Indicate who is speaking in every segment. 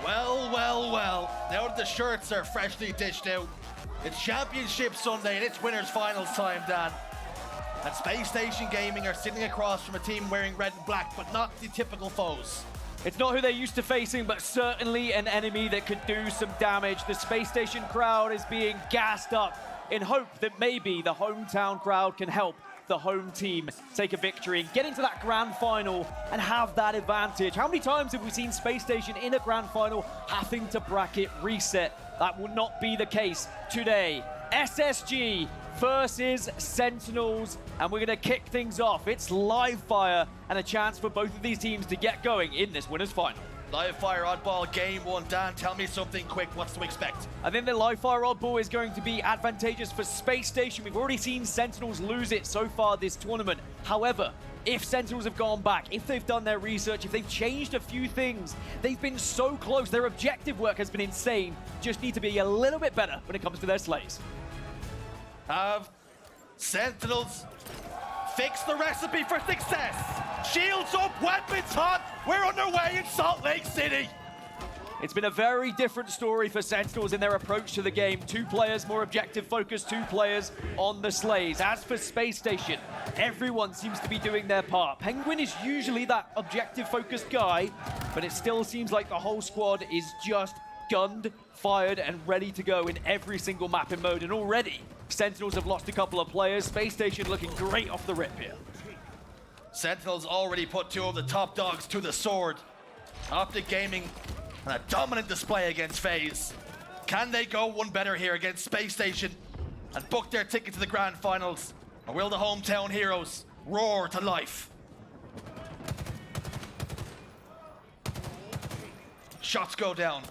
Speaker 1: Well. Now that the shirts are freshly dished out, it's Championship Sunday and it's winners finals time, Dan. And Spacestation Gaming are sitting across from a team wearing red and black, but not the typical foes.
Speaker 2: It's not who they're used to facing, but certainly an enemy that could do some damage. The Space Station crowd is being gassed up in hope that maybe the hometown crowd can help the home team take a victory and get into that grand final and have that advantage. How many times have we seen Space Station in a grand final having to bracket reset? That will not be the case today. SSG versus Sentinels, and we're going to kick things off. It's live fire and a chance for both of these teams to get going in this winners final.
Speaker 1: Live fire oddball game one. Dan, tell me something quick. What's to expect?
Speaker 2: I think the live fire oddball is going to be advantageous for Space Station. We've already seen Sentinels lose it so far this tournament. However, if Sentinels have gone back, if they've done their research, if they've changed a few things, they've been so close. Their objective work has been insane. Just need to be a little bit better when it comes to their slays.
Speaker 1: Have Sentinels fixed the recipe for success? Shields up, weapons hot. We're underway in Salt Lake City.
Speaker 2: It's been a very different story for Sentinels in their approach to the game. 2 players more objective focused, 2 players on the slays. As for Space Station, everyone seems to be doing their part. Pznguin is usually that objective focused guy, but it still seems like the whole squad is just gunned, fired, and ready to go in every single map and mode. And already, Sentinels have lost a couple of players. Space Station looking great off the rip here.
Speaker 1: Sentinels already put 2 of the top dogs to the sword. Optic Gaming and a dominant display against FaZe. Can they go one better here against Space Station and book their ticket to the grand finals? Or will the hometown heroes roar to life? Shots go down.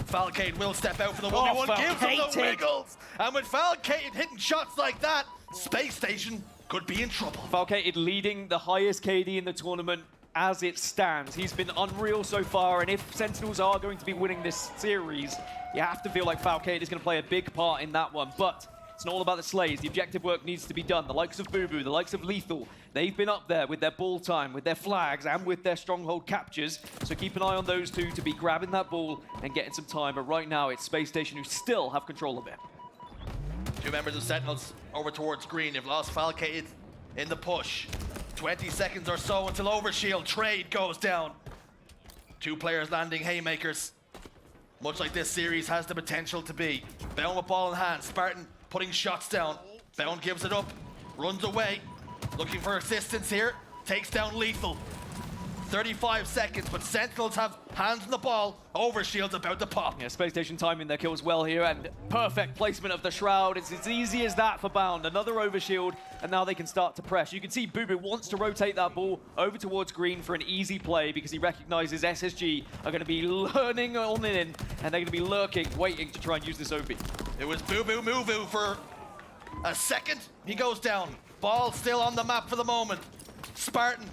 Speaker 1: Falcated will step out for the 1v1, gives them the wiggles. And with Falcated hitting shots like that, Space Station could be in trouble.
Speaker 2: Falcated leading the highest KD in the tournament as it stands. He's been unreal so far, and if Sentinels are going to be winning this series, you have to feel like Falcated is going to play a big part in that one. But it's not all about the slays. The objective work needs to be done. The likes of bubu, the likes of LethuL, they've been up there with their ball time, with their flags, and with their stronghold captures. So keep an eye on those 2 to be grabbing that ball and getting some time. But right now, it's Space Station who still have control of it.
Speaker 1: 2 members of Sentinels over towards green. They've lost Falcated in the push. 20 seconds or so until Overshield trade goes down. 2 players landing haymakers. Much like this series has the potential to be. Bound with ball in hand. Spartan putting shots down. Bound gives it up. Runs away. Looking for assistance here. Takes down LethuL. 35 seconds, but Sentinels have hands on the ball. Overshield's about to pop.
Speaker 2: Yeah, Space Station timing their kills well here, and perfect placement of the Shroud. It's as easy as that for Bound. Another Overshield, and now they can start to press. You can see bubu wants to rotate that ball over towards green for an easy play because he recognizes SSG are going to be learning on in, and they're going to be lurking, waiting to try and use this OP.
Speaker 1: It was bubu muvu for a second. He goes down. Ball still on the map for the moment. Spartan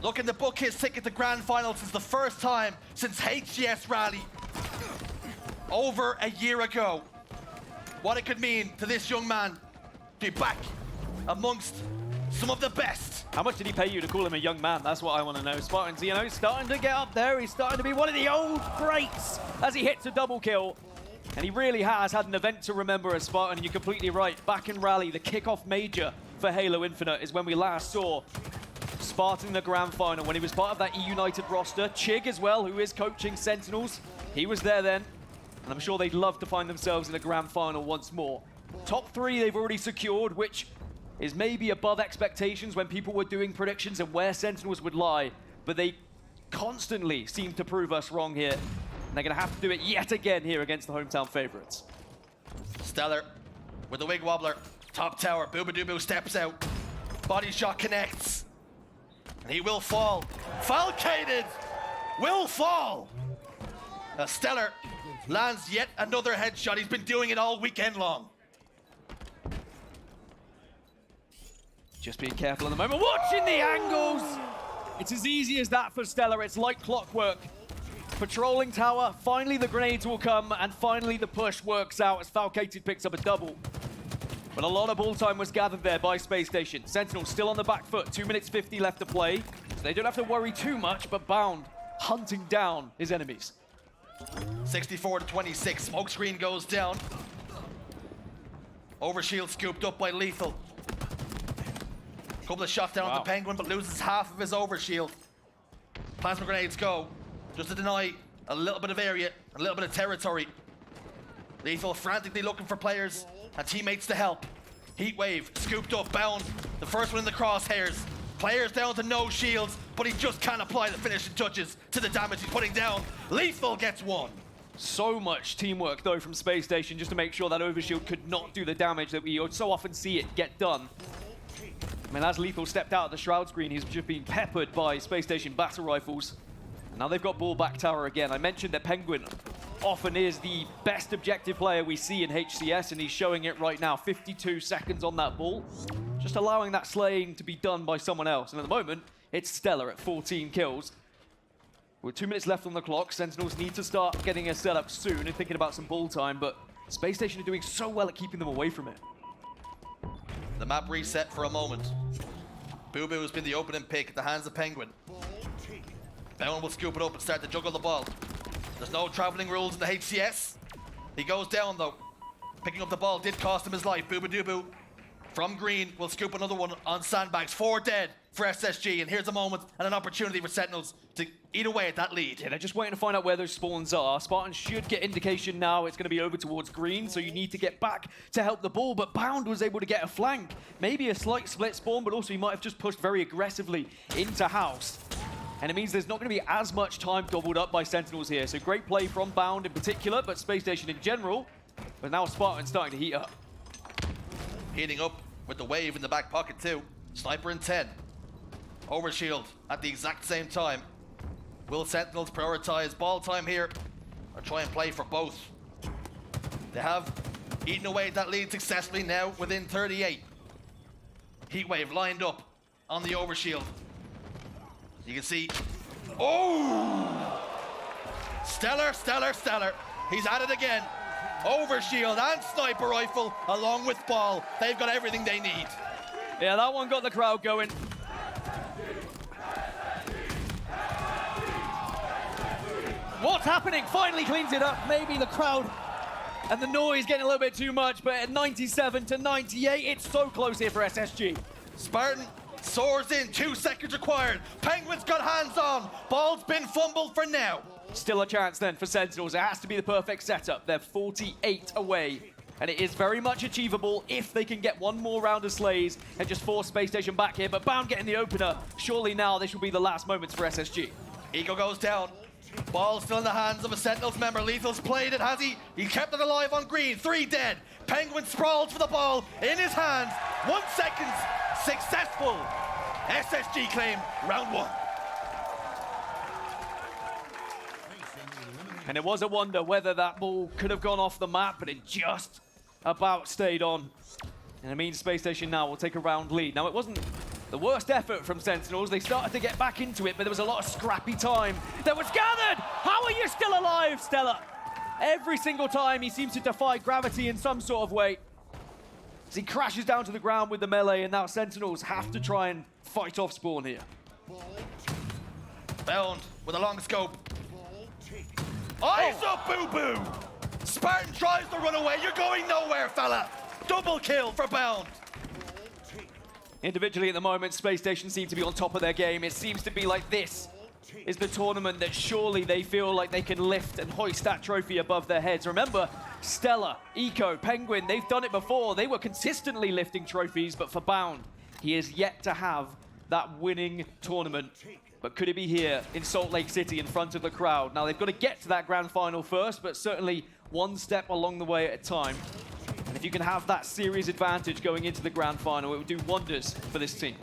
Speaker 1: looking to book his ticket to grand final since the first time since HCS rally over a year ago. What it could mean to this young man to be back amongst some of the best.
Speaker 2: How much did he pay you to call him a young man? That's what I want to know. Spartan's, you know, starting to get up there. He's starting to be one of the old greats as he hits a double kill. And he really has had an event to remember as Spartan, and you're completely right. Back in Rally, the kickoff major for Halo Infinite is when we last saw Spartan in the grand final, when he was part of that E-United roster. Chig as well, who is coaching Sentinels. He was there then, and I'm sure they'd love to find themselves in a grand final once more. Top 3 they've already secured, which is maybe above expectations when people were doing predictions and where Sentinels would lie, but they constantly seem to prove us wrong here. And they're going to have to do it yet again here against the hometown favorites.
Speaker 1: StelluR with the wig wobbler. Top tower, bubu steps out. Body shot connects. And he will fall. Falcated will fall. StelluR lands yet another headshot. He's been doing it all weekend long.
Speaker 2: Just being careful at the moment. Watching the angles. It's as easy as that for StelluR. It's like clockwork. Patrolling tower, finally the grenades will come, and finally the push works out as Falcated picks up a double. But a lot of ball time was gathered there by Space Station. Sentinels still on the back foot, 2 minutes 50 left to play. So they don't have to worry too much, but Bound hunting down his enemies.
Speaker 1: 64 to 26. Smoke screen goes down. Overshield scooped up by LethuL. Couple of shots down on the Pznguin, but loses half of his overshield. Plasma grenades go, just to deny a little bit of area, a little bit of territory. LethuL frantically looking for players and teammates to help. Heatwave, scooped up, bound. The first one in the crosshairs. Players down to no shields, but he just can't apply the finishing touches to the damage he's putting down. LethuL gets one.
Speaker 2: So much teamwork, though, from Spacestation just to make sure that overshield could not do the damage that we so often see it get done. I mean, as LethuL stepped out of the Shroud screen, he's just been peppered by Spacestation battle rifles. And now they've got ball back tower again. I mentioned that Pznguin often is the best objective player we see in HCS, and he's showing it right now. 52 seconds on that ball, just allowing that slaying to be done by someone else. And at the moment, it's StelluR at 14 kills. With 2 minutes left on the clock, Sentinels need to start getting a setup soon and thinking about some ball time, but Spacestation are doing so well at keeping them away from it.
Speaker 1: The map reset for a moment. Bubu has been the opening pick at the hands of Pznguin. Bound will scoop it up and start to juggle the ball. There's no traveling rules in the HCS. He goes down though. Picking up the ball did cost him his life. Bubu dubu from green will scoop another one on sandbags. 4 dead for SSG, and here's a moment and an opportunity for Sentinels to eat away at that lead.
Speaker 2: Yeah, they're just waiting to find out where those spawns are. Spartans should get indication now it's going to be over towards green, so you need to get back to help the ball, but Bound was able to get a flank. Maybe a slight split spawn, but also he might have just pushed very aggressively into house. And it means there's not going to be as much time gobbled up by Sentinels here. So great play from Bound in particular, but Spacestation in general. But now Spartan's starting to heat up.
Speaker 1: Heating up with the wave in the back pocket too. Sniper in 10. Overshield at the exact same time. Will Sentinels prioritize ball time here or try and play for both? They have eaten away at that lead successfully now within 38. Heatwave lined up on the overshield. You can see, oh! StelluR, StelluR, StelluR. He's at it again. Overshield and sniper rifle along with ball. They've got everything they need.
Speaker 2: Yeah, that one got the crowd going. What's happening? Finally cleans it up. Maybe the crowd and the noise getting a little bit too much, but at 97 to 98, it's so close here for SSG.
Speaker 1: Spartan soars in, 2 seconds required. Pznguin's got hands on. Ball's been fumbled for now.
Speaker 2: Still a chance then for Sentinels. It has to be the perfect setup. They're 48 away, and it is very much achievable if they can get one more round of slays and just force Spacestation back here. But Bound getting the opener. Surely now this will be the last moments for SSG.
Speaker 1: Eagle goes down. Ball still in the hands of a Sentinels member. LethuL's played it, has he? He kept it alive on green. 3 dead. Pznguin sprawls for the ball in his hands. 1 second. Successful. SSG claim round 1.
Speaker 2: And it was a wonder whether that ball could have gone off the map, but it just about stayed on. And it means Spacestation now will take a round lead. Now, it wasn't the worst effort from Sentinels. They started to get back into it, but there was a lot of scrappy time that was gathered. How are you still alive, StelluR? Every single time he seems to defy gravity in some sort of way. As he crashes down to the ground with the melee, and now Sentinels have to try and fight off spawn here.
Speaker 1: Bound with a long scope. Eyes up, bubu! Spartan tries to run away. You're going nowhere, fella. Double kill for Bound.
Speaker 2: Individually at the moment, Spacestation seem to be on top of their game. It seems to be like this is the tournament that surely they feel like they can lift and hoist that trophy above their heads. Remember, StelluR, Eco, Pznguin, they've done it before. They were consistently lifting trophies, but for Bound, he is yet to have that winning tournament. But could it be here in Salt Lake City in front of the crowd? Now, they've got to get to that grand final first, but certainly one step along the way at a time. And if you can have that series advantage going into the grand final, it would do wonders for this team.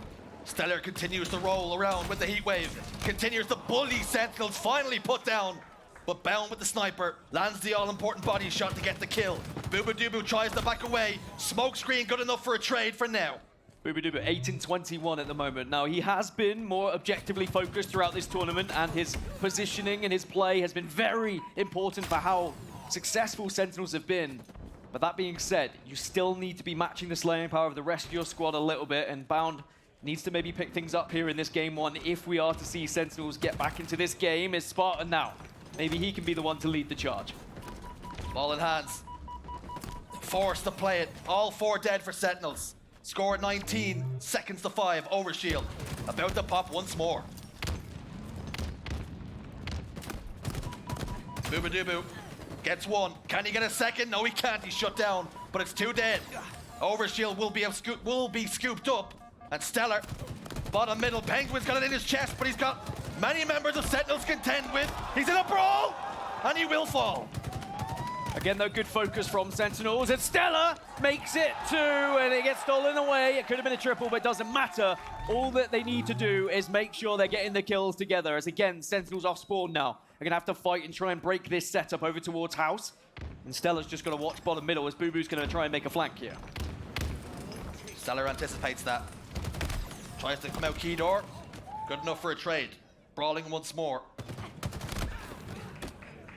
Speaker 1: StelluR continues to roll around with the heat wave. Continues to bully Sentinels, finally put down. But Bound with the sniper, lands the all-important body shot to get the kill. Bubu dubu tries to back away. Smoke screen good enough for a trade for now.
Speaker 2: Bubu dubu 8 in 21 at the moment. Now, he has been more objectively focused throughout this tournament, and his positioning and his play has been very important for how successful Sentinels have been. But that being said, you still need to be matching the slaying power of the rest of your squad a little bit, and Bound needs to maybe pick things up here in this game 1 if we are to see Sentinels get back into this game. Is Spartan now maybe he can be the one to lead the charge.
Speaker 1: Ball in hands. Forced to play it. All 4 dead for Sentinels. Score at 19 seconds to 5. Overshield. About to pop once more. Bubu dubu gets 1. Can he get a second? No, he can't. He's shut down. But it's 2 dead. Overshield will be scooped up. And StelluR, bottom middle. Pznguin's got it in his chest, but he's got many members of Sentinels contend with. He's in a brawl, and he will fall.
Speaker 2: Again, though, good focus from Sentinels, and StelluR makes it 2, and it gets stolen away. It could have been a triple, but it doesn't matter. All that they need to do is make sure they're getting the kills together, as again, Sentinels off spawn now. They're gonna have to fight and try and break this setup over towards House. And StelluR's just gonna watch bottom middle as Bubu's gonna try and make a flank here.
Speaker 1: StelluR anticipates that. Tries to come out key door. Good enough for a trade. Brawling once more.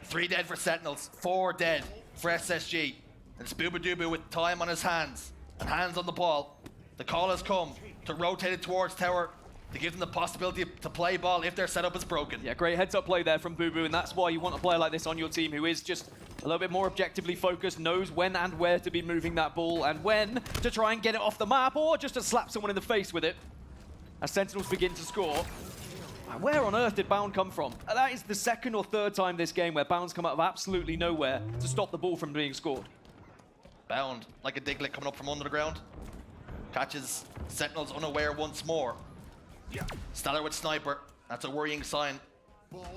Speaker 1: 3 dead for Sentinels, 4 dead for SSG. And it's bubu dubu with time on his hands and hands on the ball. The call has come to rotate it towards tower to give them the possibility to play ball if their setup is broken.
Speaker 2: Yeah, great heads-up play there from Bubu, and that's why you want a player like this on your team who is just a little bit more objectively focused, knows when and where to be moving that ball and when to try and get it off the map or just to slap someone in the face with it. As Sentinels begin to score. Where on earth did Bound come from? That is the 2nd or 3rd time this game where Bound's come out of absolutely nowhere to stop the ball from being scored.
Speaker 1: Bound, like a Diglett coming up from under the ground. Catches Sentinels unaware once more. StelluR with sniper. That's a worrying sign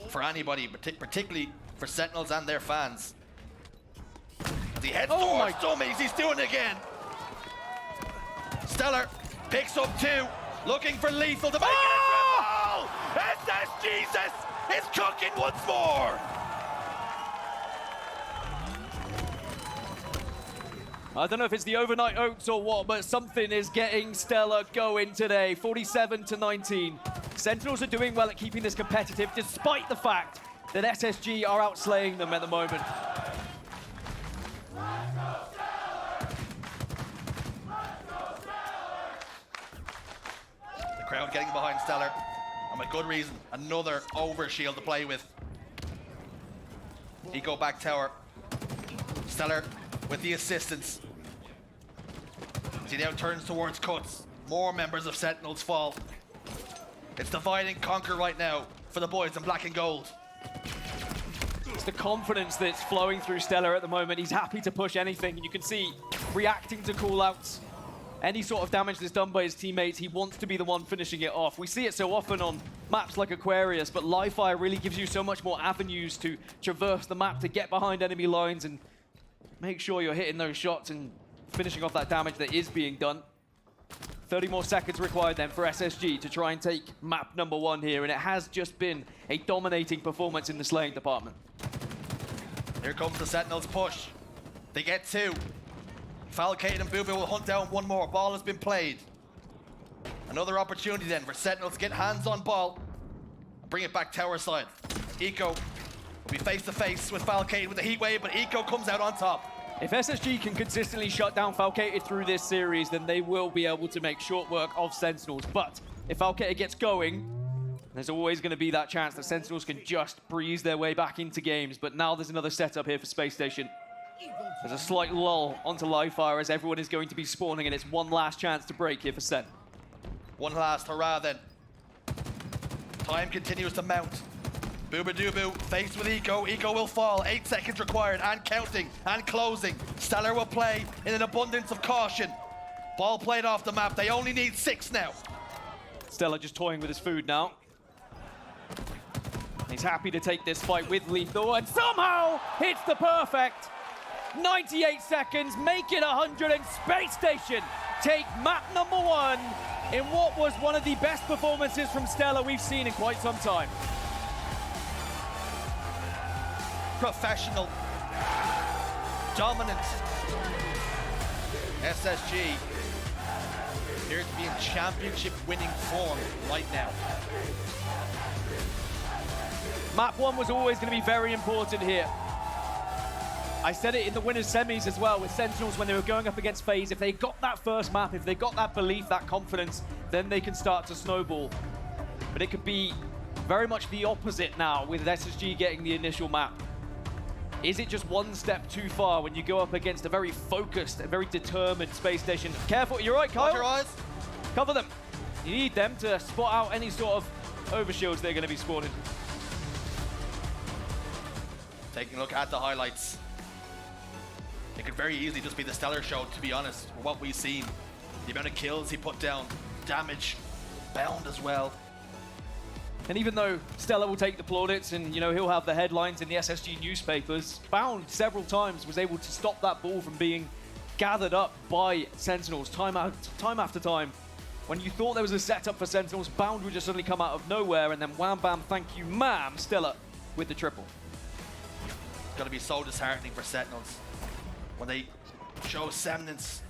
Speaker 1: for anybody, particularly for Sentinels and their fans. As he heads towards dummies, he's doing it again. StelluR picks up 2, looking for LethuL to make it a triple! SSG is cooking once more!
Speaker 2: I don't know if it's the overnight oats or what, but something is getting StelluR going today. 47-19. Sentinels are doing well at keeping this competitive, despite the fact that SSG are outslaying them at the moment.
Speaker 1: The crowd getting behind StelluR, and with good reason. Another overshield to play with. Eco back tower. StelluR with the assistance. As he now turns towards cuts. More members of Sentinels fall. It's divide and conquer right now for the boys in black and gold.
Speaker 2: It's the confidence that's flowing through StelluR at the moment. He's happy to push anything, and you can see reacting to call-outs. Any sort of damage that's done by his teammates, he wants to be the one finishing it off. We see it so often on maps like Aquarius, but live fire really gives you so much more avenues to traverse the map, to get behind enemy lines and make sure you're hitting those shots and finishing off that damage that is being done. 30 more seconds required then for SSG to try and take map number 1 here, and it has just been a dominating performance in the slaying department.
Speaker 1: Here comes the Sentinels push. They get 2. Falcated and bubu will hunt down 1 more. Ball has been played. Another opportunity then for Sentinels to get hands on ball. Bring it back tower side. Eco will be face to face with Falcated with the heat wave, but Eco comes out on top.
Speaker 2: If SSG can consistently shut down Falcated through this series, then they will be able to make short work of Sentinels. But if Falcated gets going, there's always going to be that chance that Sentinels can just breeze their way back into games. But now there's another setup here for Spacestation. There's a slight lull onto live fire as everyone is going to be spawning, and it's one last chance to break here for Sen.
Speaker 1: One last hurrah then. Time continues to mount. Bubu dubu faced with Eco. Eco will fall. 8 seconds required and counting and closing. StelluR will play in an abundance of caution. Ball played off the map. They only need 6 now.
Speaker 2: StelluR just toying with his food now. He's happy to take this fight with LethuL and somehow hits the perfect. 98 seconds, make it 100, and Spacestation take map number 1 in what was one of the best performances from StelluR we've seen in quite some time.
Speaker 1: Professional, dominant. SSG appears to be in championship winning form right now.
Speaker 2: Map 1 was always going to be very important here. I said it in the winners semis as well with Sentinels when they were going up against FaZe. If they got that first map, if they got that belief, that confidence, then they can start to snowball. But it could be very much the opposite now with SSG getting the initial map. Is it just one step too far when you go up against a very focused and very determined Space Station? Careful, you're right, Kyle.
Speaker 1: Watch your eyes.
Speaker 2: Cover them. You need them to spot out any sort of overshields they're going to be spawning.
Speaker 1: Taking a look at the highlights. It could very easily just be the StelluR show, to be honest, for what we've seen. The amount of kills he put down, damage, bound as well.
Speaker 2: And even though StelluR will take the plaudits and, you know, he'll have the headlines in the SSG newspapers, Bound several times was able to stop that ball from being gathered up by Sentinels time after time. When you thought there was a setup for Sentinels, Bound would just suddenly come out of nowhere, and then wham bam, thank you ma'am, StelluR with the triple.
Speaker 1: It's going to be so disheartening for Sentinels when they show semblance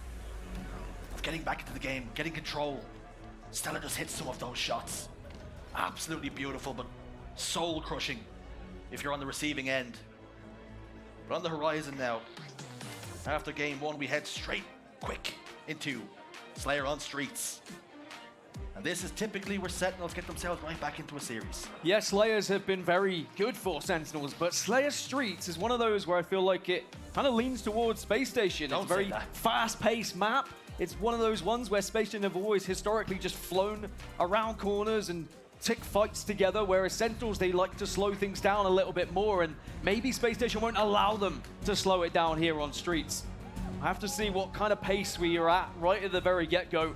Speaker 1: of getting back into the game, getting control. StelluR just hits some of those shots. Absolutely beautiful, but soul-crushing if you're on the receiving end. But on the horizon now, after game one, we head straight, quick, into StelluR on Streets. And this is typically where Sentinels get themselves right back into a series.
Speaker 2: Yes, Slayers have been very good for Sentinels, but StelluR Streets is one of those where I feel like it kind of leans towards Space Station. It's a very fast-paced map. It's one of those ones where Space Station have always historically just flown around corners and tick fights together, whereas Sentinels, they like to slow things down a little bit more, and maybe Space Station won't allow them to slow it down here on Streets. I have to see what kind of pace we are at right at the very get-go.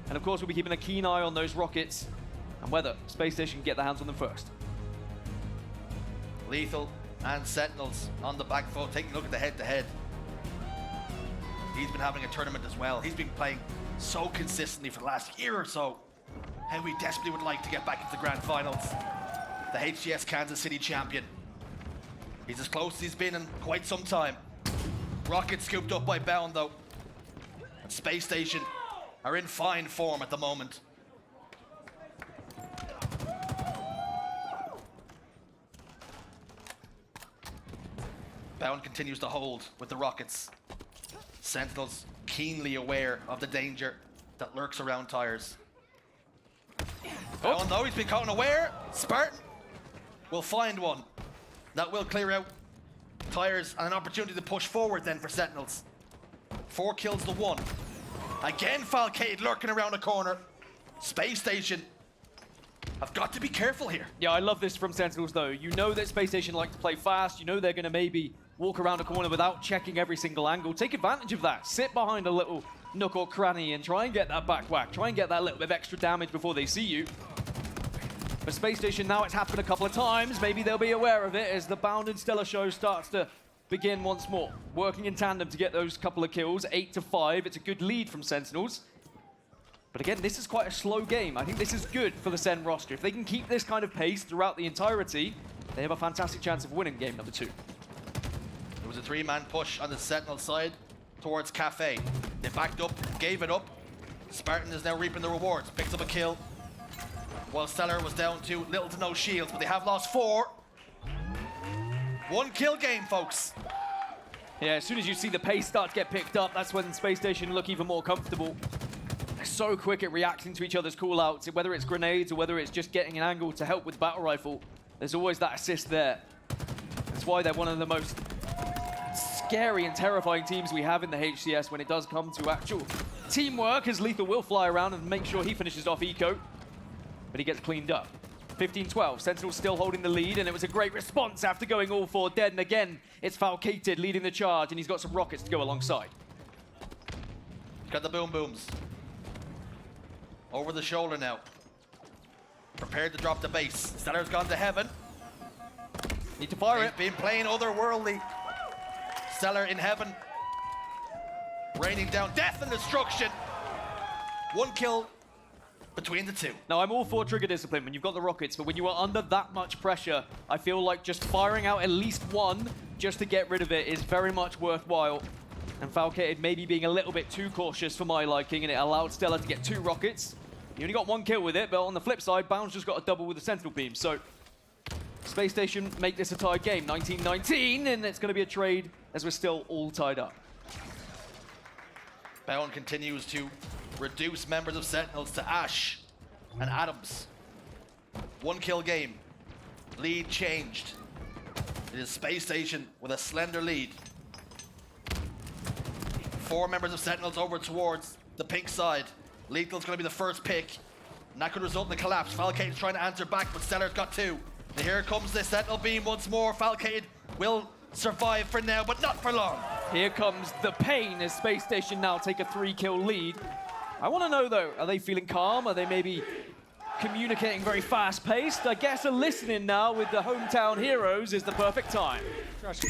Speaker 2: And of course, we'll be keeping a keen eye on those rockets and whether Space Station can get their hands on them first.
Speaker 1: LethuL and Sentinels on the back foot, taking a look at the head-to-head. He's been having a tournament as well. He's been playing so consistently for the last year or so. And we desperately would like to get back into the grand finals. The HCS Kansas City champion. He's as close as he's been in quite some time. Rocket scooped up by Bound though. And Space Station are in fine form at the moment. Bound continues to hold with the rockets. Sentinels keenly aware of the danger that lurks around tires. Oh no, he's been caught unaware. Spartan will find one. That will clear out tires and an opportunity to push forward then for Sentinels. 4 kills to 1. Again, Falcated lurking around a corner. Space Station have got to be careful here.
Speaker 2: Yeah, I love this from Sentinels though. You know that Space Station like to play fast. You know they're going to maybe walk around a corner without checking every single angle. Take advantage of that. Sit behind a little nook or cranny and try and get that back whack. Try and get that little bit of extra damage before they see you. For Space Station now, it's happened a couple of times. Maybe they'll be aware of it as the Bound and StelluR show starts to begin once more. Working in tandem to get those couple of kills, 8-5. It's a good lead from Sentinels. But again, this is quite a slow game. I think this is good for the Sen roster. If they can keep this kind of pace throughout the entirety, they have a fantastic chance of winning game number 2.
Speaker 1: It was a 3-man push on the Sentinel side towards Cafe. They backed up, gave it up. Spartan is now reaping the rewards. Picks up a kill. While StelluR was down to little to no shields, but they have lost 4. 1 kill game, folks.
Speaker 2: Yeah, as soon as you see the pace start to get picked up, that's when Space Station look even more comfortable. They're so quick at reacting to each other's callouts, whether it's grenades or whether it's just getting an angle to help with battle rifle. There's always that assist there. That's why they're one of the most scary and terrifying teams we have in the HCS when it does come to actual teamwork, as LethuL will fly around and make sure he finishes off Eco. But he gets cleaned up. 15-12, Sentinels still holding the lead, and it was a great response after going all 4 dead. And again, it's Falcated leading the charge, and he's got some rockets to go alongside.
Speaker 1: Got the boom booms. Over the shoulder now. Prepared to drop the base. StelluR's gone to heaven.
Speaker 2: Need to fire it.
Speaker 1: He's been playing otherworldly. StelluR in heaven. Raining down death and destruction. 1 kill between the 2.
Speaker 2: Now, I'm all for trigger discipline when you've got the rockets, but when you are under that much pressure, I feel like just firing out at least 1 just to get rid of it is very much worthwhile. And Falcated maybe being a little bit too cautious for my liking, and it allowed StelluR to get 2 rockets. He only got 1 kill with it, but on the flip side, Bound's just got a double with the Sentinel beam. So Space Station make this a tied game, 19-19, and it's going to be a trade as we're still all tied up.
Speaker 1: Bound continues to reduce members of Sentinels to Ash and Adams. 1 kill game. lead changed. It is Spacestation with a slender lead. 4 members of Sentinels over towards the pink side. LethuL's going to be the first pick, and that could result in a collapse. Falcated's trying to answer back, but StelluR's got 2. And here comes the Sentinel beam once more. Falcated will survive for now, but not for long.
Speaker 2: Here comes the pain as Spacestation now take a 3-kill lead. I want to know though, are they feeling calm? Are they maybe communicating very fast-paced? I guess a listening now with the hometown heroes is the perfect time.
Speaker 3: Rockets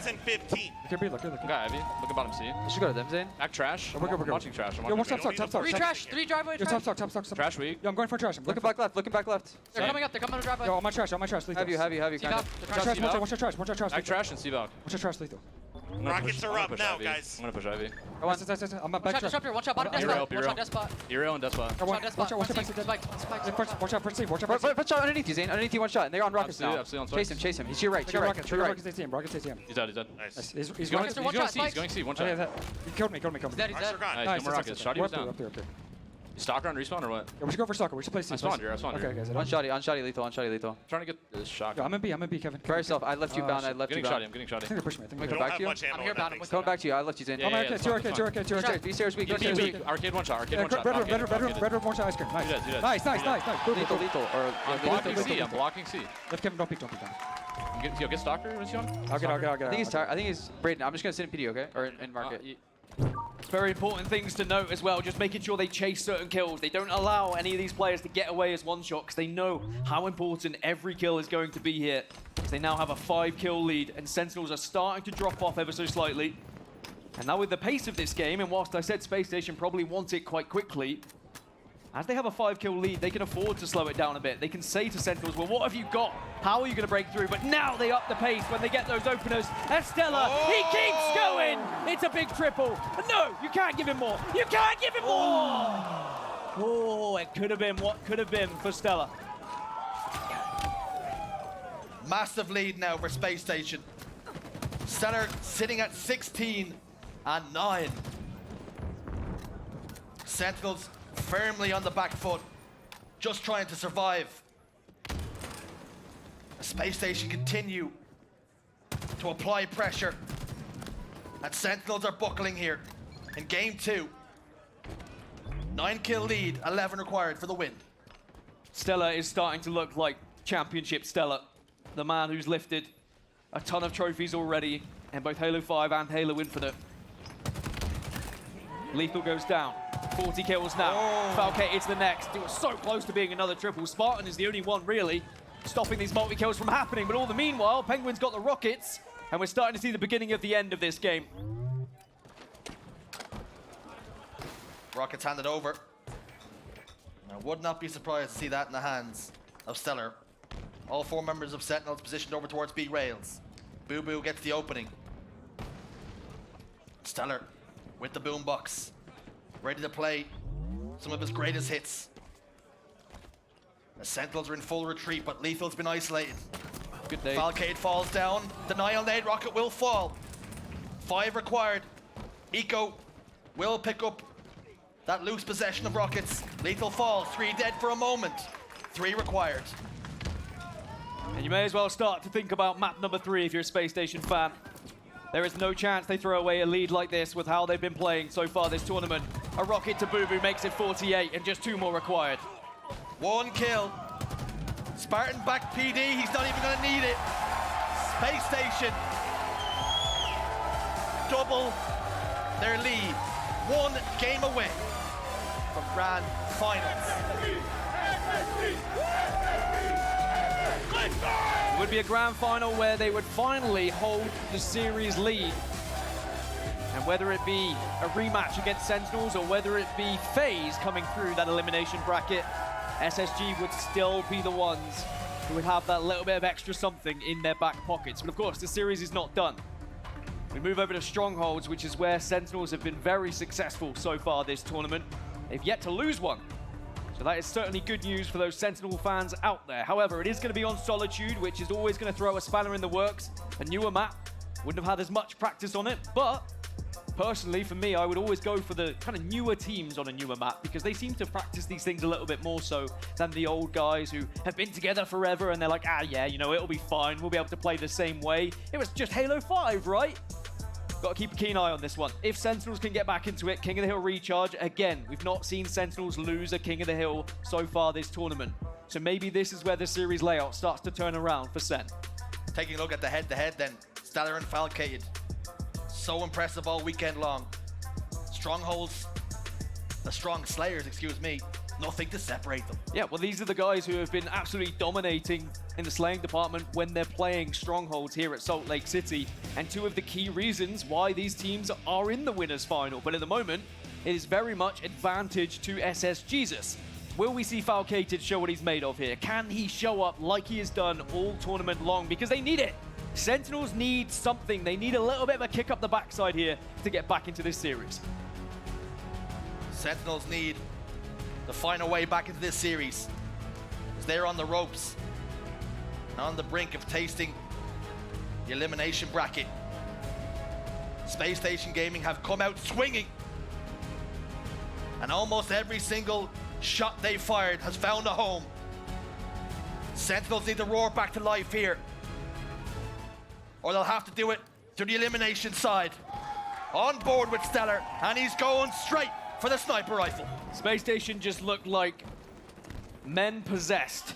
Speaker 3: in 15.
Speaker 4: Look at Ivy. Look at bottom C.
Speaker 5: You should go to them, Zane.
Speaker 4: Back trash.
Speaker 5: We're
Speaker 4: watching trash.
Speaker 5: Yo, watch
Speaker 3: top, top.
Speaker 5: 3 trash, 3 driveway trash.
Speaker 4: Top. Trash weak.
Speaker 5: Yo, I'm going for trash. Looking back left, They're coming up the driveway.
Speaker 4: Yo, on my trash.
Speaker 5: Have you, kind of.
Speaker 4: Watch your trash. Back trash and C-Valk.
Speaker 5: Watch your trash, LethuL.
Speaker 3: Rockets are up now, guys.
Speaker 4: I'm gonna push Ivy.
Speaker 5: I'm back trash. Watch out, bottom death spot. Watch out, death spot.
Speaker 4: Hero and death spot.
Speaker 5: Watch out, first C. Watch out underneath you, Zane. Underneath you, one shot. And they're on rockets now. Chase him. He's to your right.
Speaker 4: Rockets ATM. He's dead.
Speaker 3: Nice.
Speaker 4: He's going C. One shot.
Speaker 5: He killed me.
Speaker 3: He's dead.
Speaker 4: Nice. No more rockets. Shotty was down.
Speaker 5: Up there.
Speaker 4: Stalker on respawn or what?
Speaker 5: Yeah, we should go for stalker. We should play C.
Speaker 4: I spawned here.
Speaker 5: Okay, guys.
Speaker 6: On shoddy, LethuL.
Speaker 4: Trying to get this shot.
Speaker 5: Yo, I'm in B, Kevin.
Speaker 6: Try yourself. I left you bound.
Speaker 4: I'm getting
Speaker 5: I think they're pushing me.
Speaker 3: We
Speaker 6: Come
Speaker 3: don't
Speaker 6: back
Speaker 3: have
Speaker 6: to you.
Speaker 3: much ammo.
Speaker 5: I'm here bound.
Speaker 6: Coming back to you. I left you, Zane.
Speaker 4: Yeah, yeah,
Speaker 5: It's your arcade.
Speaker 6: B stairs weak.
Speaker 4: Arcade one shot.
Speaker 5: Red one shot ice cream.
Speaker 4: Nice.
Speaker 5: Nice.
Speaker 6: Lethal.
Speaker 4: I'm blocking C.
Speaker 5: Left Kevin, don't peek.
Speaker 4: Get Stalker. What's he on?
Speaker 5: I'll get
Speaker 6: I think he's tired. I think he's Braden. I'm just gonna sit in PD, okay? Or in market.
Speaker 2: It's very important things to note as well, just making sure they chase certain kills. They don't allow any of these players to get away as one shot because they know how important every kill is going to be here. Because they now have a 5-kill lead and Sentinels are starting to drop off ever so slightly. And now with the pace of this game, and whilst I said Spacestation probably want it quite quickly, as they have a 5-kill lead, they can afford to slow it down a bit. They can say to Sentinels, well, what have you got? How are you going to break through? But now they up the pace when they get those openers. And StelluR, he keeps going! It's a big triple. No, you can't give him more. You can't give him more! Oh, it could have been what could have been for StelluR.
Speaker 1: Massive lead now for Spacestation. StelluR sitting at 16 and 9. Sentinels firmly on the back foot, just trying to survive. Spacestation continue to apply pressure, and Sentinels are buckling here in game 2. 9-kill lead, 11 required for the win.
Speaker 2: StelluR is starting to look like championship StelluR, the man who's lifted a ton of trophies already in both Halo 5 and Halo Infinite. LethuL goes down. 40 kills now. Falcated's the next. It was so close to being another triple. Spartan is the only one really stopping these multi-kills from happening. But all the meanwhile, Pznguin's got the rockets, and we're starting to see the beginning of the end of this game.
Speaker 1: Rockets handed over. I would not be surprised to see that in the hands of StelluR. All 4 members of Sentinels positioned over towards B rails. Bubu gets the opening. StelluR with the boombox, ready to play some of his greatest hits. The Sentinels are in full retreat, but LethuL's been isolated.
Speaker 2: Good day.
Speaker 1: Falcade falls down. Denial nade rocket will fall. 5 required. Eco will pick up that loose possession of rockets. LethuL falls. 3 dead for a moment. 3 required.
Speaker 2: And you may as well start to think about map number 3 if you're a Spacestation fan. There is no chance they throw away a lead like this with how they've been playing so far this tournament. A rocket to bubu makes it 48 and just 2 more required.
Speaker 1: 1 kill. Spartan back PD, he's not even gonna need it. Spacestation double their lead. 1 game away from grand finals.
Speaker 2: It would be a grand final where they would finally hold the series lead. And whether it be a rematch against Sentinels or whether it be FaZe coming through that elimination bracket, SSG would still be the ones who would have that little bit of extra something in their back pockets. But of course, the series is not done. We move over to Strongholds, which is where Sentinels have been very successful so far this tournament. They've yet to lose one. So that is certainly good news for those Sentinel fans out there. However, it is going to be on Solitude, which is always going to throw a spanner in the works. A newer map, wouldn't have had as much practice on it, but Personally, for me, I would always go for the kind of newer teams on a newer map because they seem to practice these things a little bit more so than the old guys who have been together forever and they're like, ah, yeah, you know, it'll be fine. We'll be able to play the same way. It was just Halo 5, right? Got to keep a keen eye on this one. If Sentinels can get back into it, King of the Hill recharge. Again, we've not seen Sentinels lose a King of the Hill so far this tournament. So maybe this is where the series layout starts to turn around for Sen.
Speaker 1: Taking a look at the head-to-head then. StelluR and Falcated. So impressive all weekend long. Strongholds, the strong Slayers, excuse me, nothing to separate them.
Speaker 2: Yeah, well, these are the guys who have been absolutely dominating in the slaying department when they're playing Strongholds here at Salt Lake City. And two of the key reasons why these teams are in the winners final. But at the moment, it is very much advantage to SSG. Will we see Falcated show what he's made of here? Can he show up like he has done all tournament long? Because they need it. Sentinels need something. They need a little bit of a kick up the backside here to get back into this series.
Speaker 1: Sentinels need to find a way back into this series. As they're on the ropes, on the brink of tasting the elimination bracket. Spacestation Gaming have come out swinging. And almost every single shot they fired has found a home. Sentinels need to roar back to life here, or they'll have to do it through the elimination side. On board with StelluR, and he's going straight for the sniper rifle.
Speaker 2: Spacestation just looked like men possessed,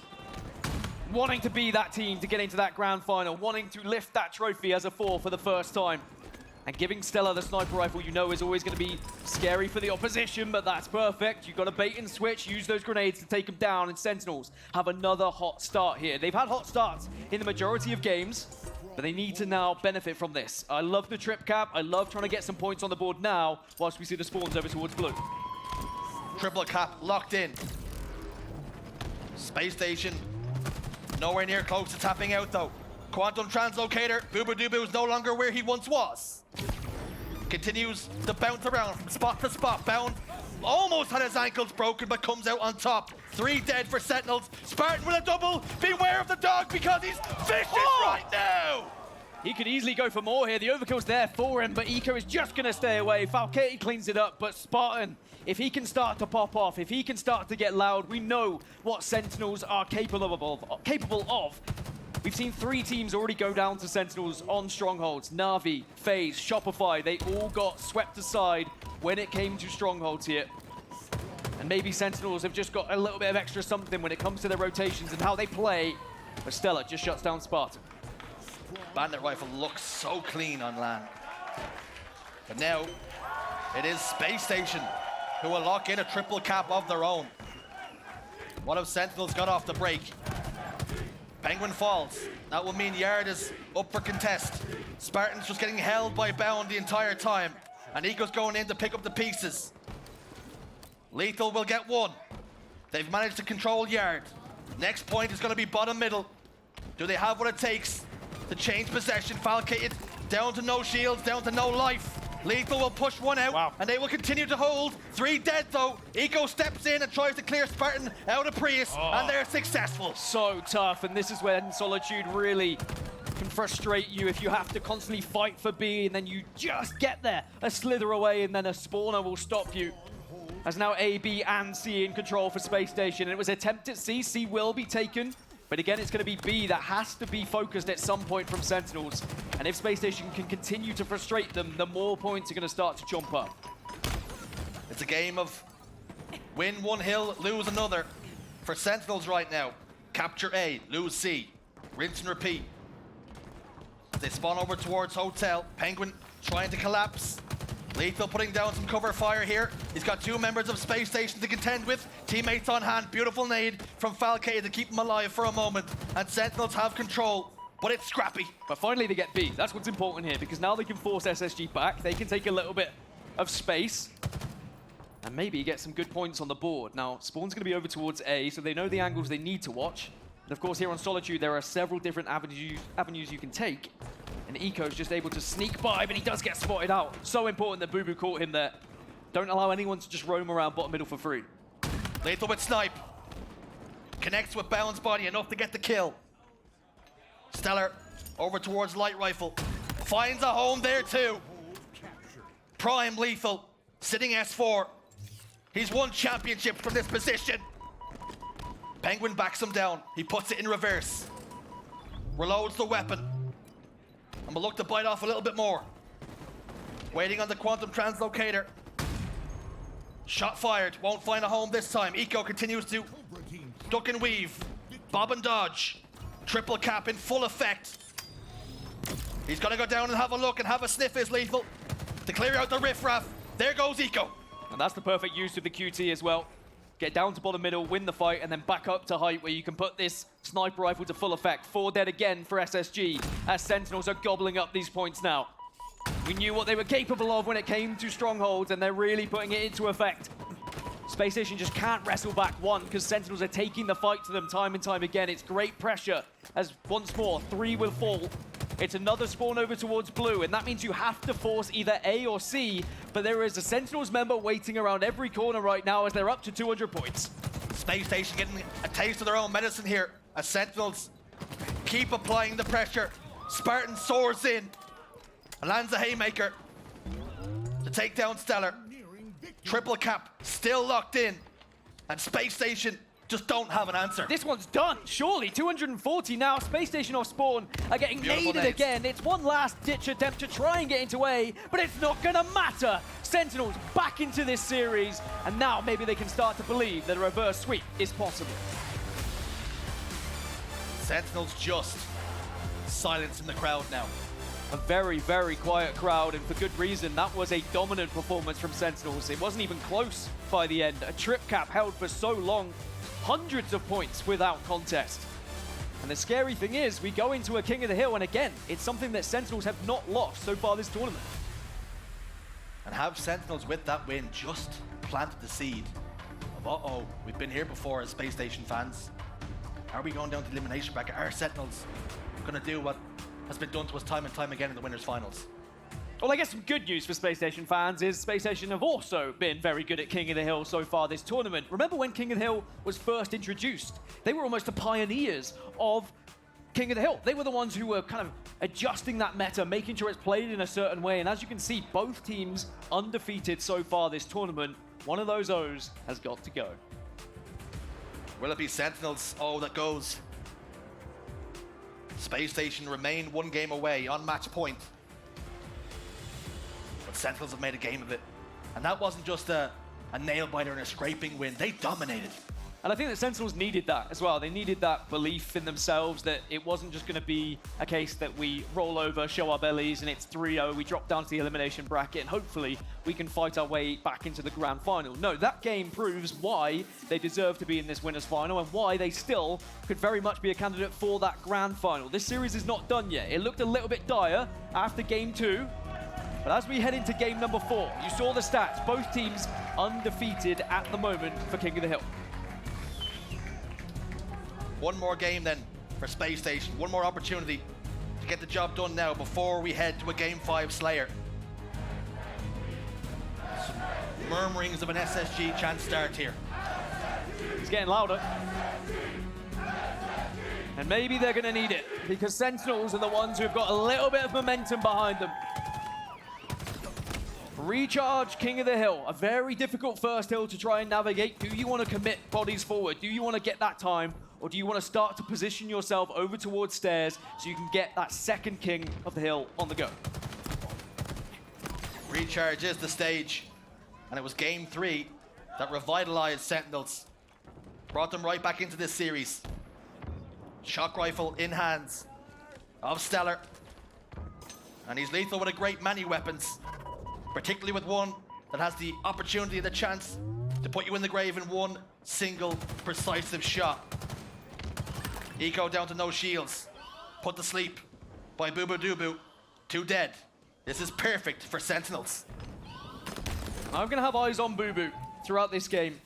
Speaker 2: wanting to be that team to get into that grand final, wanting to lift that trophy as a 4 for the first time. And giving StelluR the sniper rifle, you know, is always going to be scary for the opposition, but that's perfect. You've got to bait and switch, use those grenades to take them down, and Sentinels have another hot start here. They've had hot starts in the majority of games, but they need to now benefit from this. I love the trip cap. I love trying to get some points on the board now, whilst we see the spawns over towards blue.
Speaker 1: Triple cap locked in. Spacestation nowhere near close to tapping out though. Quantum translocator, bubu is no longer where he once was. Continues to bounce around from spot to spot. Bound, almost had his ankles broken, but comes out on top. 3 dead for Sentinels. Spartan with a double. Beware of the dog because he's vicious right now.
Speaker 2: He could easily go for more here. The overkill's there for him, but Eco is just going to stay away. Falcated cleans it up, but Spartan, if he can start to pop off, if he can start to get loud, we know what Sentinels are capable of. We've seen 3 teams already go down to Sentinels on Strongholds. Na'Vi, FaZe, Shopify, they all got swept aside when it came to Strongholds here. And maybe Sentinels have just got a little bit of extra something when it comes to their rotations and how they play. But StelluR just shuts down Spartan.
Speaker 1: Bandit rifle looks so clean on land. But now, it is Spacestation who will lock in a triple cap of their own. One of Sentinels got off the break. Pznguin falls. That will mean Yard is up for contest. Spartan's just getting held by Bound the entire time. And Eco's going in to pick up the pieces. LethuL will get 1. They've managed to control Yard. Next point is going to be bottom middle. Do they have what it takes to change possession? Falcated down to no shields, down to no life. LethuL will push 1 out, and they will continue to hold. 3 dead though. Eco steps in and tries to clear Spartan out of Prius, and they're successful.
Speaker 2: So tough, and this is when Solitude really can frustrate you if you have to constantly fight for B, and then you just get there, a slither away, and then a spawner will stop you. As now A, B, and C in control for Spacestation. And it was attempt at C. C will be taken. But again, it's going to be B that has to be focused at some point from Sentinels. And if Spacestation can continue to frustrate them, the more points are going to start to jump up.
Speaker 1: It's a game of win 1 hill, lose another for Sentinels right now. Capture A, lose C, rinse and repeat. They spawn over towards Hotel. Pznguin trying to collapse. LethuL putting down some cover fire here. He's got 2 members of Spacestation to contend with. Teammates on hand. Beautiful nade from Falcated to keep him alive for a moment. And Sentinels have control, but it's scrappy.
Speaker 2: But finally they get B. That's what's important here, because now they can force SSG back. They can take a little bit of space and maybe get some good points on the board. Now, Spawn's going to be over towards A, so they know the angles they need to watch. And of course, here on Solitude, there are several different avenues you can take. And Eco's just able to sneak by, but he does get spotted out. So important that bubu caught him there. Don't allow anyone to just roam around bottom middle for free.
Speaker 1: LethuL with snipe. Connects with Bound's body enough to get the kill. StelluR over towards light rifle. Finds a home there too. Prime LethuL, sitting S4. He's won championships from this position. Pznguin backs him down. He puts it in reverse. Reloads the weapon. And we'll look to bite off a little bit more. Waiting on the quantum translocator. Shot fired. Won't find a home this time. Eco continues to duck and weave. Bob and dodge. Triple cap in full effect. He's gonna go down and have a look and have a sniff is LethuL to clear out the riffraff. There goes Eco.
Speaker 2: And that's the perfect use of the QT as well. Get down to bottom middle, win the fight, and then back up to height where you can put this sniper rifle to full effect. 4 dead again for SSG as Sentinels are gobbling up these points now. We knew what they were capable of when it came to strongholds, and they're really putting it into effect. Spacestation just can't wrestle back one because Sentinels are taking the fight to them time and time again. It's great pressure as once more 3 will fall. It's another spawn over towards blue, and that means you have to force either A or C, but there is a Sentinels member waiting around every corner right now as they're up to 200 points.
Speaker 1: Spacestation getting a taste of their own medicine here as Sentinels keep applying the pressure. Spartan soars in and lands a haymaker to take down StelluR. Triple cap still locked in, and Spacestation just don't have an answer.
Speaker 2: This one's done, surely. 240 now. Spacestation off spawn are getting
Speaker 1: Beautiful
Speaker 2: naded
Speaker 1: nades.
Speaker 2: again. It's one last ditch attempt to try and get into A, but it's not gonna matter. Sentinels back into this series, and now maybe they can start to believe that a reverse sweep is possible.
Speaker 1: Sentinels just silence in the crowd now.
Speaker 2: A very, very quiet crowd, and for good reason. That was a dominant performance from Sentinels. It wasn't even close by the end. A trip cap held for so long, hundreds of points without contest. And the scary thing is, we go into a King of the Hill, and again, it's something that Sentinels have not lost so far this tournament.
Speaker 1: And have Sentinels with that win just planted the seed of, uh-oh, we've been here before as Space Station fans. Are we going down to elimination bracket? Are Sentinels going to do what has been done to us time and time again in the winners finals?
Speaker 2: Well, I guess some good news for Space Station fans is Space Station have also been very good at King of the Hill so far this tournament. Remember when King of the Hill was first introduced? They were almost the pioneers of King of the Hill. They were the ones who were kind of adjusting that meta, making sure it's played in a certain way. And as you can see, both teams undefeated so far this tournament. One of those O's has got to go.
Speaker 1: Will it be Sentinels? Oh, that goes. Space Station remain 1 game away on match point. But Sentinels have made a game of it. And that wasn't just a nail-biter and a scraping win. They dominated.
Speaker 2: And I think that Sentinels needed that as well. They needed that belief in themselves that it wasn't just going to be a case that we roll over, show our bellies, and it's 3-0. We drop down to the elimination bracket, and hopefully we can fight our way back into the grand final. No, that game proves why they deserve to be in this winners final and why they still could very much be a candidate for that grand final. This series is not done yet. It looked a little bit dire after game 2. But as we head into game number 4, you saw the stats. Both teams undefeated at the moment for King of the Hill.
Speaker 1: One more game then for Space Station. One more opportunity to get the job done now before we head to a game 5 Slayer. Some murmurings of an SSG chance start here.
Speaker 2: It's getting louder. And maybe they're going to need it because Sentinels are the ones who've got a little bit of momentum behind them. Recharge King of the Hill, a very difficult first hill to try and navigate. Do you want to commit bodies forward? Do you want to get that time? Or do you want to start to position yourself over towards stairs so you can get that second King of the Hill on the go?
Speaker 1: Recharge is the stage. And it was game 3 that revitalized Sentinels. Brought them right back into this series. Shock rifle in hands of StelluR. And he's lethal with a great many weapons. Particularly with one that has the opportunity and the chance to put you in the grave in one single precise shot. Eco down to no shields. Put to sleep by bubu dubu. 2 dead. This is perfect for Sentinels.
Speaker 2: I'm going to have eyes on bubu throughout this game.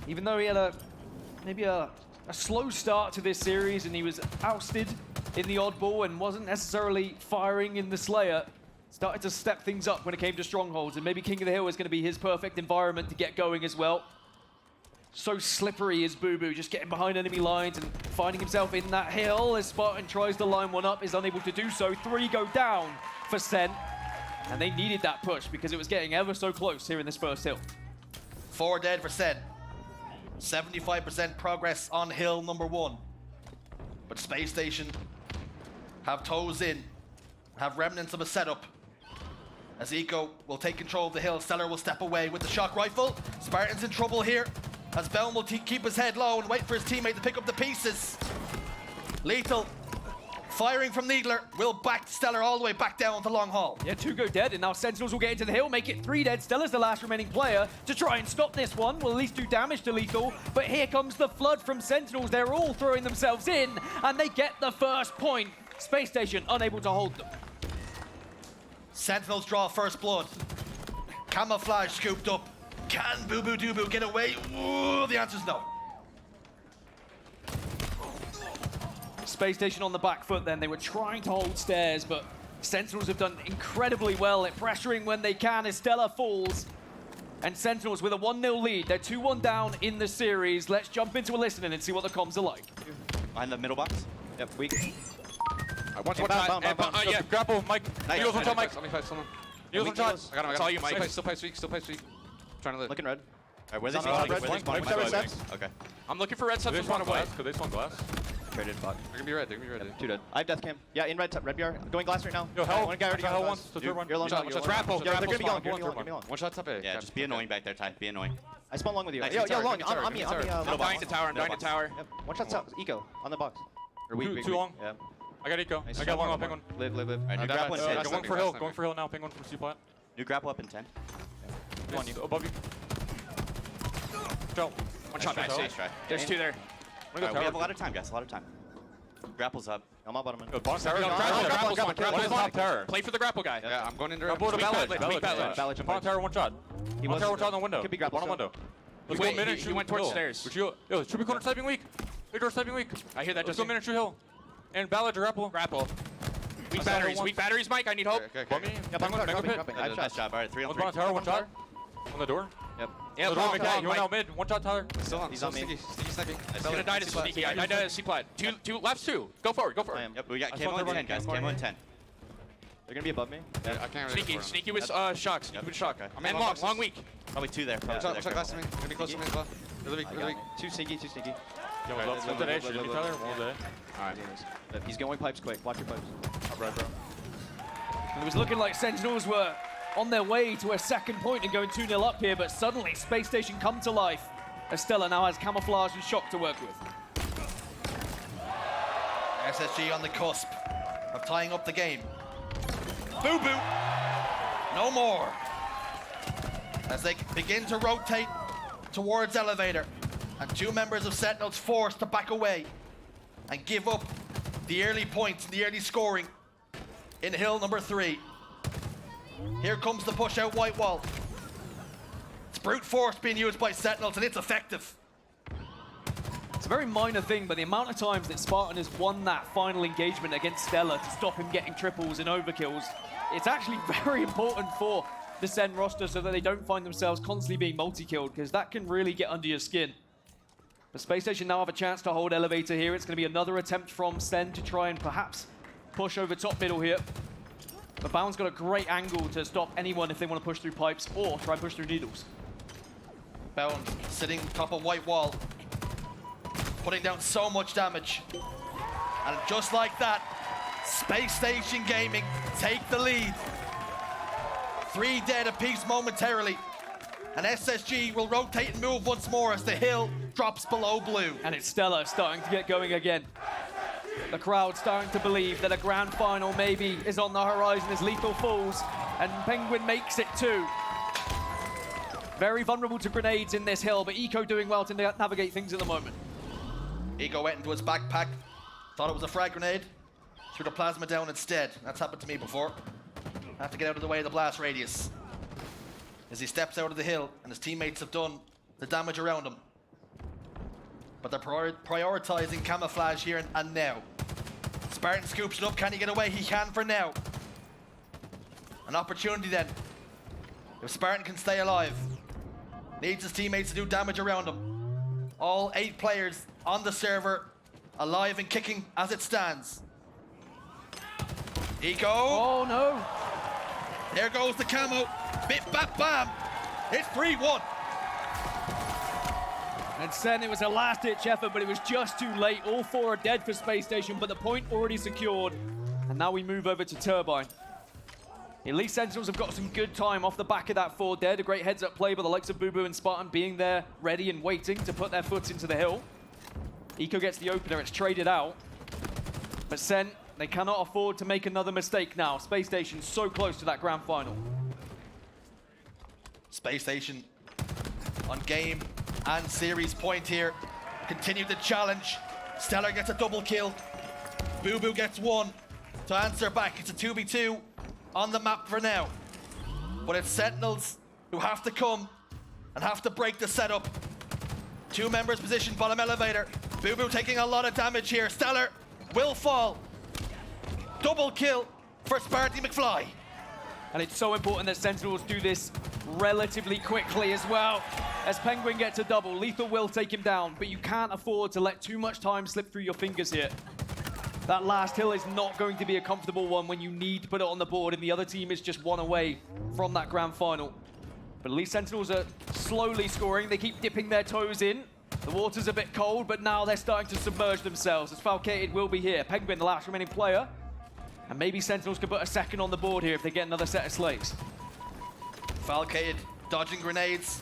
Speaker 2: Even though he had maybe a slow start to this series and he was ousted in the oddball and wasn't necessarily firing in the Slayer, started to step things up when it came to strongholds, and maybe King of the Hill is going to be his perfect environment to get going as well. So slippery is bubu, just getting behind enemy lines and finding himself in that hill as Spartan tries to line one up, is unable to do so. 3 go down for Sen. And they needed that push because it was getting ever so close here in this first hill.
Speaker 1: 4 dead for Sen. 75% progress on hill number 1. But Space Station have toes in, have remnants of a setup. As Eco will take control of the hill, StelluR will step away with the shock rifle. Spartan's in trouble here, as Belm will keep his head low and wait for his teammate to pick up the pieces. LethuL firing from Needler will back StelluR all the way back down to Long Hall.
Speaker 2: Yeah, 2 go dead, and now Sentinels will get into the hill, make it 3 dead. StelluR's the last remaining player to try and stop this one. Will at least do damage to LethuL, but here comes the flood from Sentinels. They're all throwing themselves in, and they get the first point. Space Station unable to hold them.
Speaker 1: Sentinels draw first blood. Camouflage scooped up. Can Bubu Dubu get away? Ooh, the answer's no.
Speaker 2: Space Station on the back foot then. They were trying to hold stairs, but Sentinels have done incredibly well at pressuring when they can as StelluR falls. And Sentinels with a 1-0 lead. They're 2-1 down in the series. Let's jump into a listening and see what the comms are like.
Speaker 7: Behind the middle box. Yep, weak.
Speaker 4: One
Speaker 7: Yeah.
Speaker 4: Grapple, Mike.
Speaker 7: Nice.
Speaker 4: Needles on top, Mike.
Speaker 7: Let me fight someone.
Speaker 4: Needles on top.
Speaker 7: I got him.
Speaker 4: It's all you, Mike.
Speaker 7: Still plays weak. Trying to live.
Speaker 4: Looking red.
Speaker 7: Alright, where they
Speaker 4: Red
Speaker 7: spawn?
Speaker 4: steps.
Speaker 7: Okay.
Speaker 4: I'm looking for red steps. There's one away. Could they spawn glass?
Speaker 7: Traded fuck.
Speaker 4: They're gonna be red. They're gonna be red.
Speaker 7: 2 dead.
Speaker 8: I have death cam. Yeah, in red BR. Going glass right now.
Speaker 4: Yo, hell.
Speaker 8: One guy already
Speaker 4: Hell
Speaker 8: got
Speaker 4: once.
Speaker 8: glass.
Speaker 4: The third one.
Speaker 8: You're alone.
Speaker 4: One shot.
Speaker 7: Grapple.
Speaker 8: Yeah, they're gonna be
Speaker 4: spawn.
Speaker 8: long. Give me long.
Speaker 4: One shot top A.
Speaker 7: Yeah, just be annoying back there, Ty. Be annoying.
Speaker 8: I spawn long with you.
Speaker 7: Nice.
Speaker 8: Yo,
Speaker 7: Tower,
Speaker 8: long.
Speaker 7: give me tower,
Speaker 8: On me.
Speaker 7: give me
Speaker 8: On me.
Speaker 7: tower.
Speaker 8: Middle
Speaker 7: I'm
Speaker 8: box.
Speaker 7: dying to tower. I'm dying to tower.
Speaker 8: Yep. One shot south. Eco on the box.
Speaker 7: Or weak.
Speaker 4: Too long.
Speaker 8: Yeah.
Speaker 4: I got Eco.
Speaker 8: Nice.
Speaker 4: I got long on Penguin.
Speaker 8: Live.
Speaker 7: Alright, new grapple in 10.
Speaker 4: Going for hill. Going for hill now. Penguin from C plat.
Speaker 7: New grapple up in 10.
Speaker 4: Come on, you. Above you. Go.
Speaker 7: One shot back. Nice try.
Speaker 4: There's 2 there.
Speaker 7: We have a lot of time, guys. A lot of time. Grapple's up.
Speaker 8: I'm on bottom.
Speaker 4: Yo, box tower. One is top tower. Play for the grapple guy.
Speaker 7: Yeah, I'm going into
Speaker 4: Grapple to ballad.
Speaker 8: Ballad.
Speaker 4: Bottom tower, one shot. One tower, one shot on the window.
Speaker 8: Could be grapple
Speaker 4: Bottom window. Let's
Speaker 2: Wait,
Speaker 4: go mid and
Speaker 2: he
Speaker 4: shoot
Speaker 2: went towards
Speaker 4: hill.
Speaker 2: stairs.
Speaker 4: Which you, yo, should be corner sniping weak. Big door sniping weak.
Speaker 2: I hear that.
Speaker 4: Let's go mid and shoot hill. And ballad to grapple.
Speaker 2: Grapple.
Speaker 4: Weak batteries, Mike. I need help. Bummy.
Speaker 8: Yeah,
Speaker 4: Penguin, mega pit.
Speaker 8: dropping. I have
Speaker 7: Nice
Speaker 8: shots.
Speaker 7: job. Alright, 3 on
Speaker 4: One
Speaker 7: 3.
Speaker 4: bottom tower, one shot. On the door.
Speaker 8: Yep.
Speaker 2: Yeah,
Speaker 4: The door,
Speaker 2: long,
Speaker 4: make that.
Speaker 2: long,
Speaker 4: You went
Speaker 2: Mike.
Speaker 4: out mid. One shot tower.
Speaker 7: Still on.
Speaker 8: He's on me.
Speaker 7: Sneaky sniping.
Speaker 2: I'm gonna die to sneaky. I died to C plat. Two left, 2. Go forward. Go
Speaker 8: I
Speaker 2: forward.
Speaker 8: am.
Speaker 7: Yep, we got
Speaker 4: I
Speaker 7: camo
Speaker 4: spawned
Speaker 7: in 10, guys. Camo in 10.
Speaker 8: They're gonna be above me.
Speaker 7: I can't really
Speaker 2: Sneaky with shock. Sneaky with shock.
Speaker 7: Okay.
Speaker 2: And long week.
Speaker 7: Probably 2 there.
Speaker 8: Yeah.
Speaker 7: Probably 2 there.
Speaker 8: me.
Speaker 7: Gonna be close to me as well. Really
Speaker 8: I got me. Too sneaky.
Speaker 4: Yo, what's up? One today. Shoot each other. One day.
Speaker 8: Alright. He's going pipes quick. Watch your pipes.
Speaker 4: Right, bro.
Speaker 2: It was looking like Sentinels were on their way to a second point and going 2-0 up here, but suddenly Space Station come to life as StelluR now has camouflage and shock to work with.
Speaker 1: SSG on the cusp of tying up the game. Bubu! No more. As they begin to rotate towards elevator, and 2 members of Sentinels forced to back away and give up the early points and the early scoring in hill number 3. Here comes the push out white wall. It's brute force being used by Sentinels, and it's effective.
Speaker 2: It's a very minor thing, but the amount of times that Spartan has won that final engagement against StelluR to stop him getting triples and overkills, it's actually very important for the Sen roster so that they don't find themselves constantly being multi-killed, because that can really get under your skin. But Space Station now have a chance to hold elevator here. It's going to be another attempt from Sen to try and perhaps push over top middle here. But Bound's got a great angle to stop anyone if they want to push through pipes or try and push through needles.
Speaker 1: Bound sitting top of white wall, putting down so much damage. And just like that, Space Station Gaming take the lead. 3 dead apiece momentarily. And SSG will rotate and move once more as the hill drops below blue.
Speaker 2: And it's StelluR starting to get going again. The crowd starting to believe that a grand final maybe is on the horizon as LethuL falls, and Pznguin makes it too. Very vulnerable to grenades in this hill, but Eco doing well to navigate things at the moment.
Speaker 1: Eco went into his backpack, thought it was a frag grenade, threw the plasma down instead. That's happened to me before. I have to get out of the way of the blast radius. As he steps out of the hill, and his teammates have done the damage around him. But they're prioritizing camouflage here and now. Spartan scoops it up. Can he get away? He can for now. An opportunity then. If Spartan can stay alive, needs his teammates to do damage around him. All 8 players on the server, alive and kicking as it stands. Eco.
Speaker 2: Oh no!
Speaker 1: There goes the camo. Bit bap bam. It's 3-1.
Speaker 2: And Sen, it was a last-ditch effort, but it was just too late. All four are dead for Space Station, but the point already secured. And now we move over to Turbine. The Elite Sentinels have got some good time off the back of that 4 dead. A great heads-up play by the likes of bubu and Spartan being there, ready and waiting to put their foot into the hill. Eco gets the opener, it's traded out. But Sen, they cannot afford to make another mistake now. Space Station so close to that grand final.
Speaker 1: Space Station on game and series point here. Continue the challenge. StelluR gets a double kill. bubu gets 1 to answer back. It's a 2v2 on the map for now. But it's Sentinels who have to come and have to break the setup. 2 members positioned bottom elevator. bubu taking a lot of damage here. StelluR will fall. Double kill for Sparty McFly.
Speaker 2: And it's so important that Sentinels do this relatively quickly as well. As Pznguin gets a double, LethuL will take him down, but you can't afford to let too much time slip through your fingers here. That last hill is not going to be a comfortable one when you need to put it on the board and the other team is just 1 away from that grand final. But at least Sentinels are slowly scoring. They keep dipping their toes in. The water's a bit cold, but now they're starting to submerge themselves as Falcated will be here. Pznguin, the last remaining player. And maybe Sentinels can put a second on the board here if they get another set of slates.
Speaker 1: Falcated dodging grenades.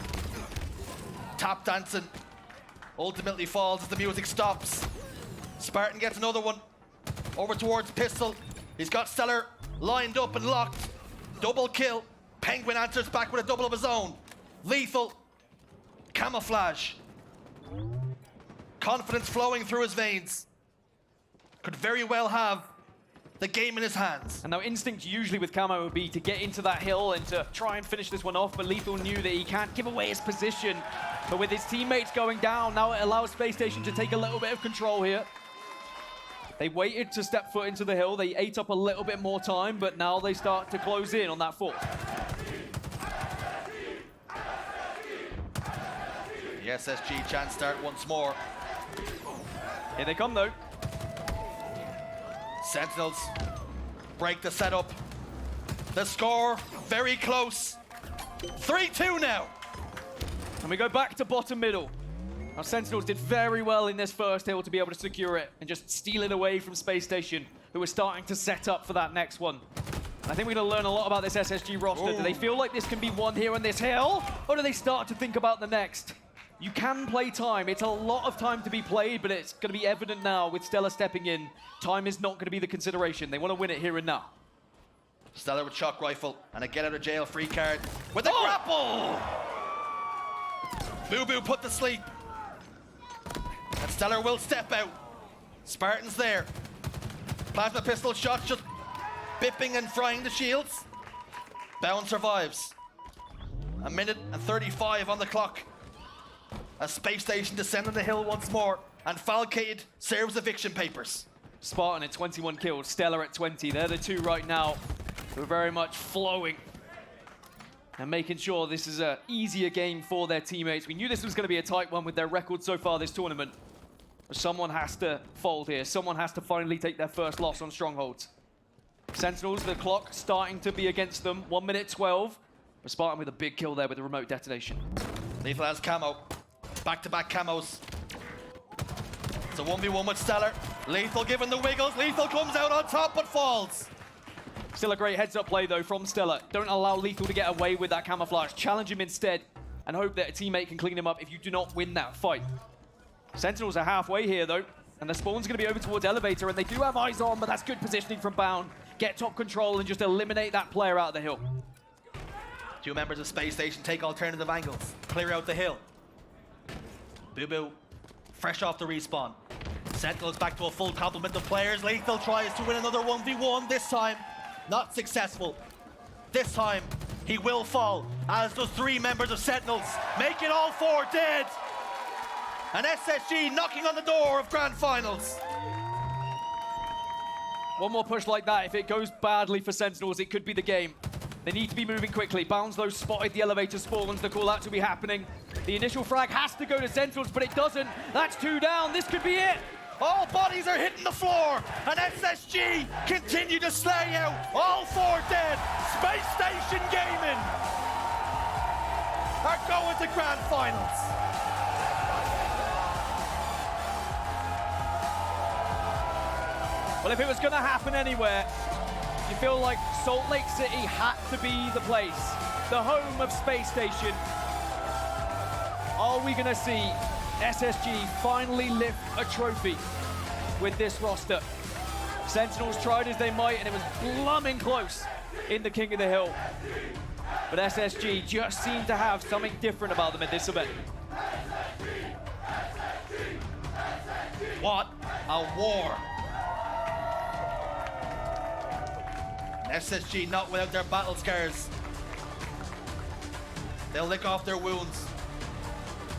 Speaker 1: Tap dancing. Ultimately falls as the music stops. Spartan gets another one. Over towards Pistol. He's got StelluR lined up and locked. Double kill. Pznguin answers back with a double of his own. LethuL. Camouflage. Confidence flowing through his veins. Could very well have the game in his hands.
Speaker 2: And now instinct usually with Camo would be to get into that hill and to try and finish this one off, but LethuL knew that he can't give away his position. But with his teammates going down, now it allows Space Station to take a little bit of control here. They waited to step foot into the hill. They ate up a little bit more time, but now they start to close in on that fort.
Speaker 1: The SSG chance start once more.
Speaker 2: Here they come though.
Speaker 1: Sentinels break the setup. The score very close. 3-2 now.
Speaker 2: And we go back to bottom middle. Now Sentinels did very well in this first hill to be able to secure it and just steal it away from Space Station, who are starting to set up for that next one. I think we're going to learn a lot about this SSG roster.
Speaker 1: Ooh.
Speaker 2: Do they feel like this can be won here on this hill, or do they start to think about the next? You can play time. It's a lot of time to be played, but it's going to be evident now with StelluR stepping in. Time is not going to be the consideration. They want to win it here and now.
Speaker 1: StelluR with shock rifle and a get out of jail free card with a grapple. bubu put to sleep. And StelluR will step out. Spartan's there. Plasma pistol shots just bipping and frying the shields. Bound survives. 1 minute and 35 on the clock. A Space Station descending the hill once more, and Falcated serves eviction papers.
Speaker 2: Spartan at 21 kills, StelluR at 20. They're the 2 right now who are very much flowing and making sure this is an easier game for their teammates. We knew this was going to be a tight one with their record so far this tournament. But someone has to fold here. Someone has to finally take their first loss on Strongholds. Sentinels, the clock starting to be against them. 1 minute 12. But Spartan with a big kill there with the remote detonation.
Speaker 1: LethuL has camo. Back-to-back camos. It's a 1v1 with StelluR. LethuL giving the wiggles. LethuL comes out on top but falls.
Speaker 2: Still a great heads-up play though from StelluR. Don't allow LethuL to get away with that camouflage. Challenge him instead and hope that a teammate can clean him up if you do not win that fight. Sentinels are halfway here though, and the spawn's going to be over towards elevator, and they do have eyes on, but that's good positioning from Bound. Get top control and just eliminate that player out of the hill.
Speaker 1: 2 members of Space Station take alternative angles. Clear out the hill. bubu, fresh off the respawn. Sentinels back to a full complement of players. LethuL tries to win another 1v1, this time not successful. This time he will fall, as does 3 members of Sentinels. Make it all 4 dead. An SSG knocking on the door of grand finals.
Speaker 2: One more push like that, if it goes badly for Sentinels, it could be the game. They need to be moving quickly. Bounds though spotted the elevator spawns, the call out to be happening. The initial frag has to go to Sentinels, but it doesn't. That's 2 down, this could be it.
Speaker 1: All bodies are hitting the floor, and SSG continue to slay out. All 4 dead. Spacestation Gaming are going to grand finals.
Speaker 2: Well, if it was going to happen anywhere, you feel like Salt Lake City had to be the place, the home of Space Station. Are we going to see SSG finally lift a trophy with this roster? Sentinels tried as they might, and it was blooming close in the King of the Hill. But SSG just seemed to have something different about them in this event.
Speaker 1: What a war. And SSG not without their battle scars. They'll lick off their wounds.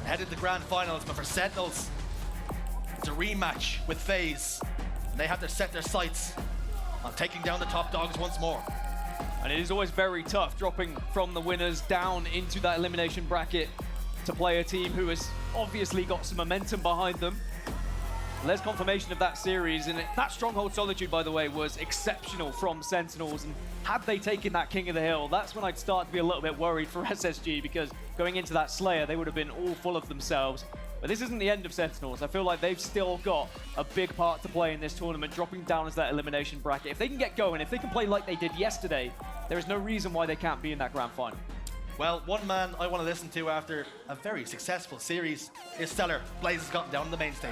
Speaker 1: Headed to grand finals, but for Sentinels, it's a rematch with FaZe. And they have to set their sights on taking down the top dogs once more.
Speaker 2: And it is always very tough dropping from the winners down into that elimination bracket to play a team who has obviously got some momentum behind them. There's confirmation of that series, and that Stronghold Solitude, by the way, was exceptional from Sentinels, and had they taken that King of the Hill, that's when I'd start to be a little bit worried for SSG, because going into that Slayer, they would have been all full of themselves. But this isn't the end of Sentinels. I feel like they've still got a big part to play in this tournament, dropping down as that elimination bracket. If they can get going, if they can play like they did yesterday, there is no reason why they can't be in that grand final.
Speaker 1: Well, one man I want to listen to after a very successful series is StelluR. Blaze has gotten down on the main stage.